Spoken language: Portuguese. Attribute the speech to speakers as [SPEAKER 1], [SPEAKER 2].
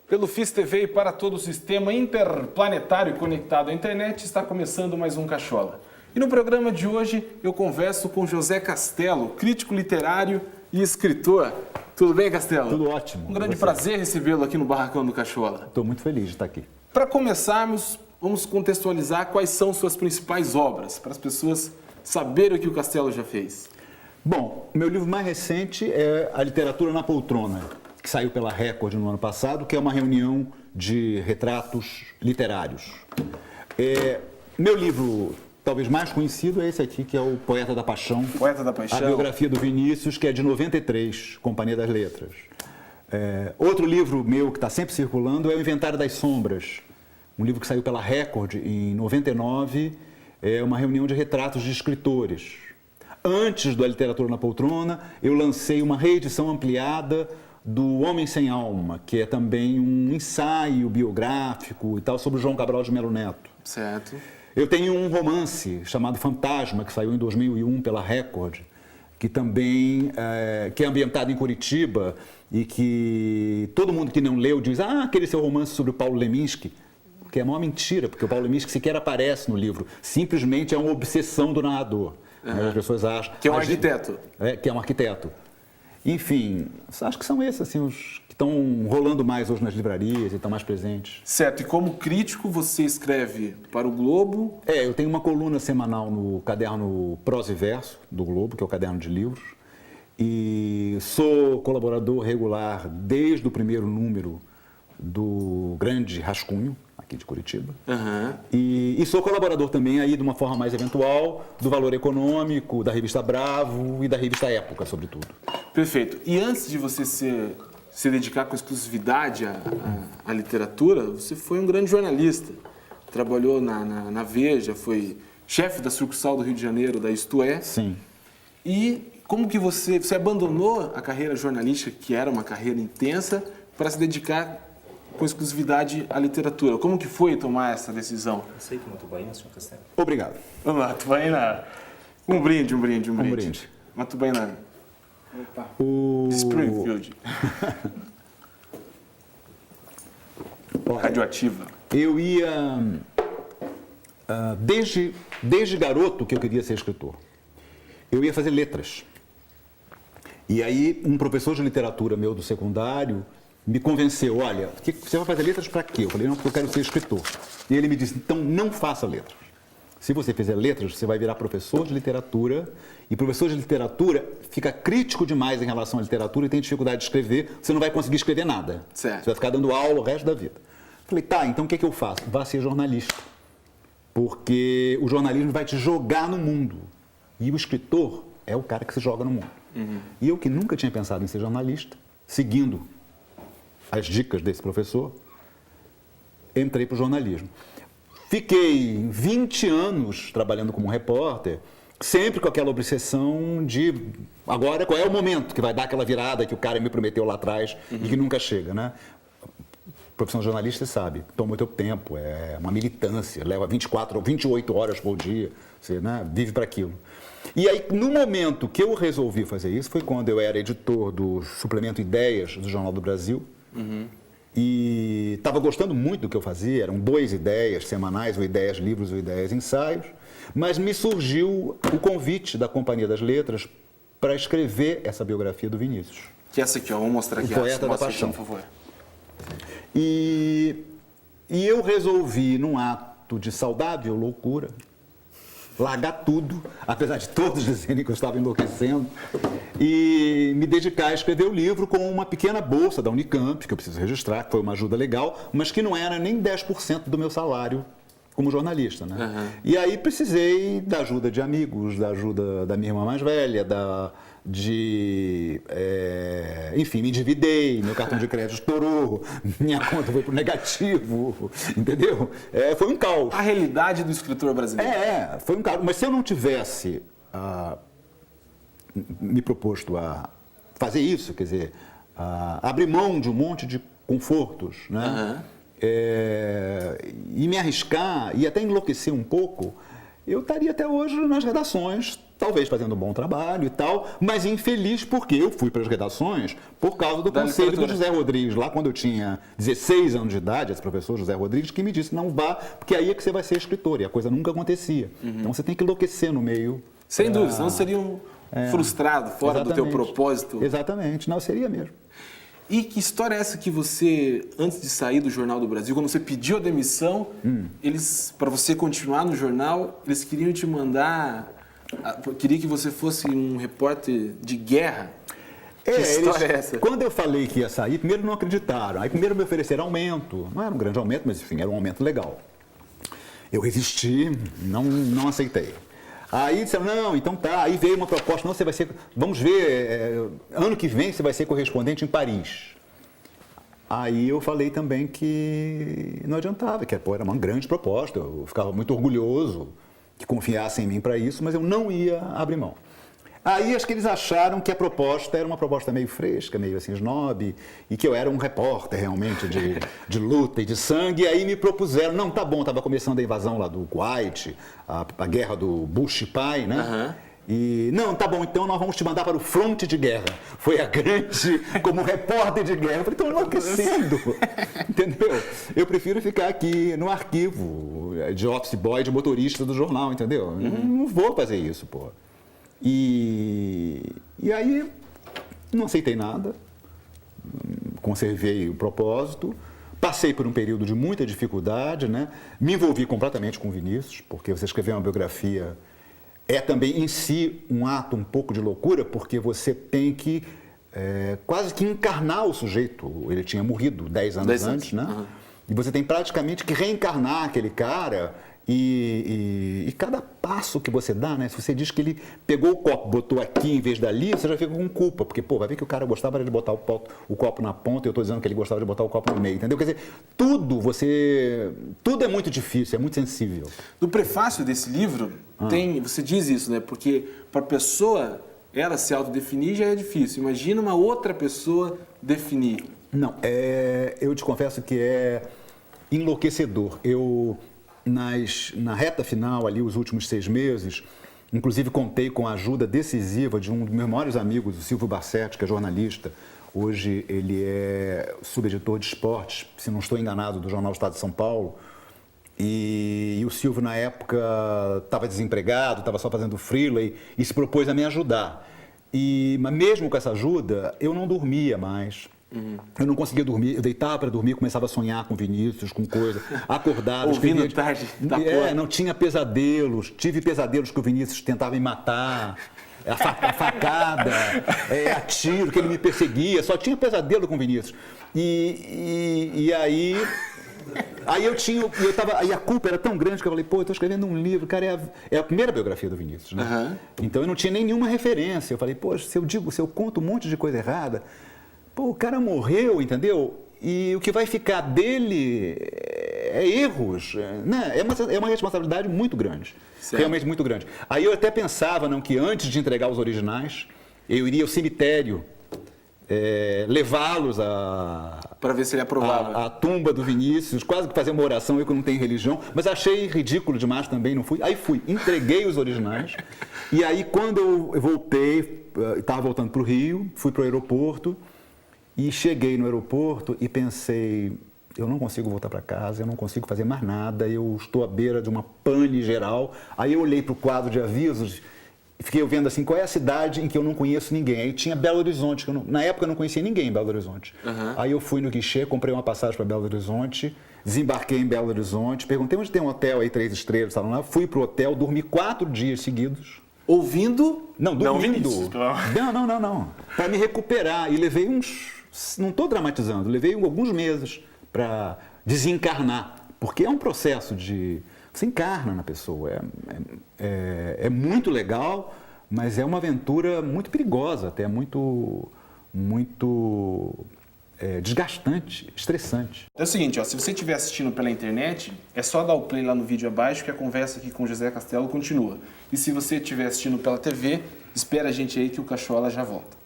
[SPEAKER 1] Pelo FIS TV e para todo o sistema interplanetário conectado à internet, está começando mais um Cachola. E no programa de hoje eu converso com José Castelo, crítico literário e escritor. Tudo bem, Castelo?
[SPEAKER 2] Tudo ótimo.
[SPEAKER 1] Um grande prazer recebê-lo aqui no Barracão do Cachola.
[SPEAKER 2] Estou muito feliz de estar aqui.
[SPEAKER 1] Para começarmos, vamos contextualizar quais são suas principais obras, para as pessoas saberem o que o Castelo já fez.
[SPEAKER 2] Bom, meu livro mais recente é A Literatura na Poltrona, que saiu pela Record no ano passado, que é uma reunião de retratos literários. Meu livro talvez mais conhecido é esse aqui, que é o Poeta da Paixão.
[SPEAKER 1] Poeta da Paixão.
[SPEAKER 2] A biografia do Vinícius, que é de 93, Companhia das Letras. Outro livro meu que está sempre circulando é O Inventário das Sombras, um livro que saiu pela Record em 99, é uma reunião de retratos de escritores. Antes da Literatura na Poltrona, eu lancei uma reedição ampliada do Homem Sem Alma, que é também um ensaio biográfico e tal sobre o João Cabral de Melo Neto.
[SPEAKER 1] Certo.
[SPEAKER 2] Eu tenho um romance chamado Fantasma, que saiu em 2001 pela Record, que também que é ambientado em Curitiba e que todo mundo que não leu diz, aquele seu romance sobre o Paulo Leminski, que é uma mentira, porque o Paulo Leminski sequer aparece no livro, simplesmente é uma obsessão do narrador. As pessoas acham...
[SPEAKER 1] Que é um arquiteto.
[SPEAKER 2] Que é um arquiteto. Enfim, acho que são esses assim, os que estão rolando mais hoje nas livrarias e estão mais presentes.
[SPEAKER 1] Certo, e como crítico você escreve para o Globo?
[SPEAKER 2] Eu tenho uma coluna semanal no caderno Prosa e Verso do Globo, que é o caderno de livros, e sou colaborador regular desde o primeiro número do Grande Rascunho, aqui de Curitiba. E sou colaborador também, aí de uma forma mais eventual, do Valor Econômico, da revista Bravo e da revista Época, sobretudo.
[SPEAKER 1] Perfeito. E antes de você se dedicar com exclusividade à literatura, você foi um grande jornalista. Trabalhou na Veja, foi chefe da sucursal do Rio de Janeiro, da Isto É.
[SPEAKER 2] Sim.
[SPEAKER 1] E como que você abandonou a carreira jornalística, que era uma carreira intensa, para se dedicar com exclusividade à literatura? Como que foi tomar essa decisão?
[SPEAKER 3] Aceito uma tubaína, senhor Castelo?
[SPEAKER 2] Obrigado.
[SPEAKER 1] Vamos lá, tubaína. Um brinde.
[SPEAKER 2] Um brinde.
[SPEAKER 1] Uma tubaína.
[SPEAKER 3] Opa.
[SPEAKER 1] De Springfield. Radioativa.
[SPEAKER 2] Eu ia... desde garoto que eu queria ser escritor. Eu ia fazer letras. E aí um professor de literatura meu do secundário me convenceu, olha, você vai fazer letras para quê? Eu falei, não, porque eu quero ser escritor. E ele me disse, então não faça letras. Se você fizer letras, você vai virar professor de literatura, e professor de literatura fica crítico demais em relação à literatura e tem dificuldade de escrever, você não vai conseguir escrever nada.
[SPEAKER 1] Certo.
[SPEAKER 2] Você vai ficar dando aula o resto da vida. Eu falei, tá, então o que eu faço? Vá ser jornalista. Porque o jornalismo vai te jogar no mundo. E o escritor é o cara que se joga no mundo. E eu, que nunca tinha pensado em ser jornalista, seguindo as dicas desse professor, entrei para o jornalismo. Fiquei 20 anos trabalhando como repórter, sempre com aquela obsessão de agora qual é o momento que vai dar aquela virada que o cara me prometeu lá atrás e que nunca chega, né? A profissão de jornalista, sabe, toma muito tempo, é uma militância, leva 24 ou 28 horas por dia, você, né, vive para aquilo. E aí, no momento que eu resolvi fazer isso, foi quando eu era editor do suplemento Ideias do Jornal do Brasil, e estava gostando muito do que eu fazia, eram 2 ideias semanais, ou ideias livros ou ideias ensaios, mas me surgiu o convite da Companhia das Letras para escrever essa biografia do Vinícius.
[SPEAKER 1] Que é essa aqui, ó, vamos mostrar aqui.
[SPEAKER 2] O Poeta da Paixão.
[SPEAKER 1] Por favor.
[SPEAKER 2] E eu resolvi, num ato de saudável loucura, largar tudo, apesar de todos dizerem que eu estava enlouquecendo, e me dedicar a escrever o livro com uma pequena bolsa da Unicamp, que eu preciso registrar, que foi uma ajuda legal, mas que não era nem 10% do meu salário como jornalista, né? E aí precisei da ajuda de amigos, da ajuda da minha irmã mais velha, enfim, me endividei, meu cartão de crédito estourou, minha conta foi pro negativo, entendeu? Foi um caos.
[SPEAKER 1] A realidade do escritor brasileiro.
[SPEAKER 2] Foi um caos. Mas se eu não tivesse me proposto a fazer isso, quer dizer, abrir mão de um monte de confortos, né? E me arriscar e até enlouquecer um pouco, eu estaria até hoje nas redações, talvez fazendo um bom trabalho e tal, mas infeliz porque eu fui para as redações por causa do conselho do José Rodrigues, lá quando eu tinha 16 anos de idade, esse professor José Rodrigues, que me disse, não vá, porque aí é que você vai ser escritor, e a coisa nunca acontecia. Então você tem que enlouquecer no meio.
[SPEAKER 1] Sem dúvida, senão seria frustrado, fora do teu propósito.
[SPEAKER 2] Exatamente, não, seria mesmo.
[SPEAKER 1] E que história é essa que você, antes de sair do Jornal do Brasil, quando você pediu a demissão, eles, para você continuar no jornal, eles queriam te mandar, queria que você fosse um repórter de guerra? Que história é essa?
[SPEAKER 2] Quando eu falei que ia sair, primeiro não acreditaram, aí primeiro me ofereceram aumento, não era um grande aumento, mas enfim, era um aumento legal. Eu resisti, não aceitei. Aí disseram, não, então tá. Aí veio uma proposta, não, você vai ser, vamos ver, ano que vem você vai ser correspondente em Paris. Aí eu falei também que não adiantava, que era uma grande proposta, eu ficava muito orgulhoso que confiassem em mim para isso, mas eu não ia abrir mão. Aí acho que eles acharam que a proposta era uma proposta meio fresca, meio assim snob, e que eu era um repórter realmente de luta e de sangue, e aí me propuseram, não, tá bom, estava começando a invasão lá do Kuwait, a guerra do Bush pai, né? E, não, tá bom, então nós vamos te mandar para o fronte de guerra. Foi a grande, como repórter de guerra. Eu falei, estou enlouquecendo, entendeu? Eu prefiro ficar aqui no arquivo de office boy, de motorista do jornal, entendeu? Não vou fazer isso, pô. E aí, não aceitei nada, conservei o propósito, passei por um período de muita dificuldade, né? Me envolvi completamente com o Vinícius, porque você escrever uma biografia é também em si um ato um pouco de loucura, porque você tem que quase que encarnar o sujeito. Ele tinha morrido 10 anos antes, né? E você tem praticamente que reencarnar aquele cara. E cada passo que você dá, né? Se você diz que ele pegou o copo, botou aqui em vez dali, você já fica com culpa, porque, pô, vai ver que o cara gostava de botar o copo na ponta e eu estou dizendo que ele gostava de botar o copo no meio, entendeu? Quer dizer, tudo é muito difícil, é muito sensível.
[SPEAKER 1] No prefácio desse livro, você diz isso, né? Porque para a pessoa, ela se autodefinir já é difícil. Imagina uma outra pessoa definir.
[SPEAKER 2] Não, eu te confesso que é enlouquecedor. Na reta final, ali, os últimos 6 meses, inclusive contei com a ajuda decisiva de um dos meus maiores amigos, o Silvio Barsetti, que é jornalista. Hoje ele é subeditor de esportes, se não estou enganado, do jornal Estado de São Paulo. E o Silvio, na época, estava desempregado, estava só fazendo freela e se propôs a me ajudar. Mas mesmo com essa ajuda, eu não dormia mais. Eu não conseguia dormir, eu deitava para dormir, começava a sonhar com Vinícius, com coisa, acordava,
[SPEAKER 1] ouvindo tarde da porra.
[SPEAKER 2] Não tinha pesadelos, tive pesadelos que o Vinícius tentava me matar, a facada, a tiro, que ele me perseguia, só tinha pesadelo com o Vinícius. E aí a culpa era tão grande que eu falei, pô, eu estou escrevendo um livro, cara, é a primeira biografia do Vinícius, né? Então eu não tinha nenhuma referência, eu falei, poxa, se eu conto um monte de coisa errada, pô, o cara morreu, entendeu? E o que vai ficar dele é erros, né? É uma responsabilidade muito grande, certo. Realmente muito grande. Aí eu até pensava, não, que antes de entregar os originais, eu iria ao cemitério, levá-los
[SPEAKER 1] para ver se ele aprovava
[SPEAKER 2] a tumba do Vinícius, quase que fazer uma oração, eu que não tenho religião, mas achei ridículo demais também, não fui. Aí fui, entreguei os originais, e aí quando eu voltei, estava voltando para o Rio, fui para o aeroporto, e cheguei no aeroporto e pensei, eu não consigo voltar para casa, eu não consigo fazer mais nada, eu estou à beira de uma pane geral. Aí eu olhei para o quadro de avisos e fiquei vendo assim, qual é a cidade em que eu não conheço ninguém? Aí tinha Belo Horizonte, na época eu não conhecia ninguém em Belo Horizonte. Aí eu fui no guichê, comprei uma passagem para Belo Horizonte, desembarquei em Belo Horizonte, perguntei onde tem um hotel aí, 3 estrelas, estavam lá, fui para o hotel, dormi 4 dias seguidos.
[SPEAKER 1] Ouvindo?
[SPEAKER 2] Não, dormindo. Não. Para me recuperar. E levei não estou dramatizando, levei alguns meses para desencarnar. Porque é um processo você encarna na pessoa. É muito legal, mas é uma aventura muito perigosa, até muito desgastante, estressante.
[SPEAKER 1] É o seguinte, se você estiver assistindo pela internet, é só dar o play lá no vídeo abaixo que a conversa aqui com o José Castelo continua. E se você estiver assistindo pela TV, espera a gente aí que o Cachola já volta.